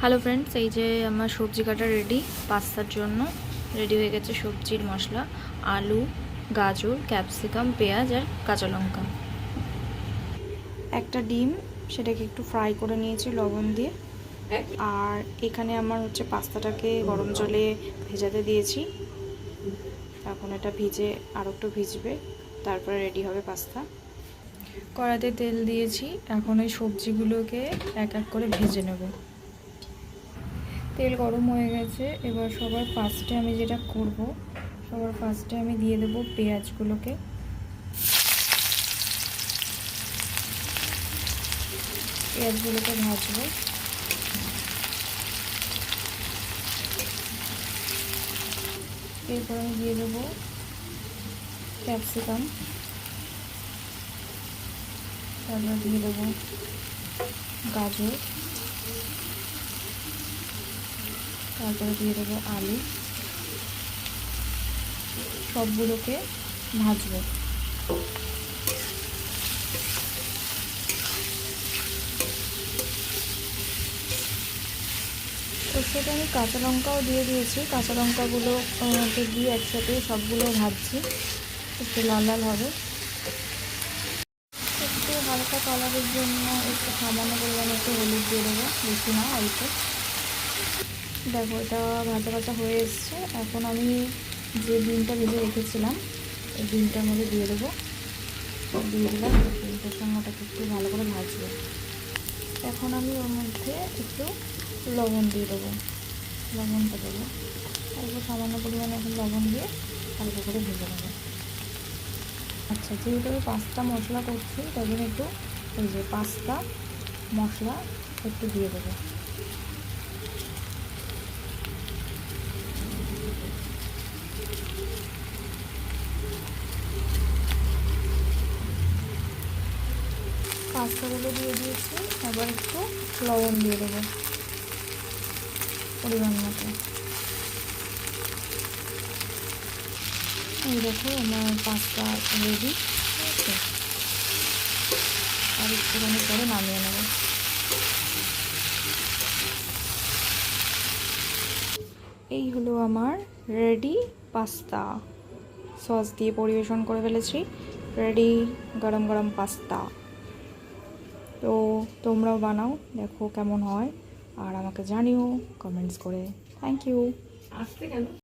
Hello friends, এই যে আমার সবজি কাটা রেডি। পাস্তার জন্য রেডি হয়ে গেছে সবজির মশলা: আলু, গাজর, ক্যাপসিকাম, পেঁয়াজ আর কাঁচা লঙ্কা। একটা ডিম, সেটাকে একটু ফ্রাই করে নিয়েছি লবণ দিয়ে। আর এখানে আমার হচ্ছে পাস্তাটাকে গরম জলে ভেজাতে দিয়েছি। এখন এটা ভিজে আর একটু ভিজবে, তারপরে রেডি হবে পাস্তা। কড়াতে তেল দিয়েছি, এখন এই সবজিগুলোকে এক এক করে ভেজে নেব। তেল গরম হয়ে গেছে, এবার সবার ফার্স্টে আমি যেটা করব, সবার ফার্স্টে আমি দিয়ে দেব পেঁয়াজগুলোকে। পেঁয়াজগুলোকে ভাজবো। এরপর আমি দিয়ে দেবো ক্যাপসিকাম, তারপর দিয়ে দেবো গাজর, তারপরে দিয়ে দেবো আলু। সবগুলোকে ভাজবো। ওর সাথে আমি কাঁচা লঙ্কাও দিয়ে দিয়েছি। কাঁচা লঙ্কাগুলো দিয়ে একসাথে সবগুলো ভাজছি, একটু লাল লাল হবে। একটু হালকা কালারের জন্য একটু সামান্য পরিমাণে একটু হলুদ দিয়ে দেবো, বেশি না, অল্প। দেখো, এটা ভাজা ভাজা হয়ে এসছে। এখন আমি যে ডিমটা ভেজে রেখেছিলাম, এই ডিমটার মধ্যে দিয়ে দেবো। দিয়ে দিলাম। ডিমটার সঙ্গে ওটাকে একটু ভালো করে ভাজবো। এখন আমি ওর মধ্যে একটু লবণ দিয়ে দেবো। লবণটা দেবো অল্প, সামান্য পরিমাণে এখন লবণ দিয়ে হালকা করে ভেজে নেবো। আচ্ছা, যেহেতু আমি পাস্তা মশলা করছি, তাই জন্য একটু এই যে পাস্তা মশলা একটু দিয়ে দেবো। পাস্তাগুলো দিয়ে দিয়েছি, আবার একটু লবণ দিয়ে দেবো পরিমাণ মতো। এই দেখো, আমার পাস্তা রেডি। ঠিক আছে, আর একটুখানি পরে নামিয়ে নেব। এই হলো আমার রেডি পাস্তা। সস দিয়ে পরিবেশন করে ফেলেছি। রেডি গরম গরম পাস্তা। তো তোমরাও বানাও, দেখো কেমন হয়, আর আমাকে জানিও কমেন্টস করে। Thank you.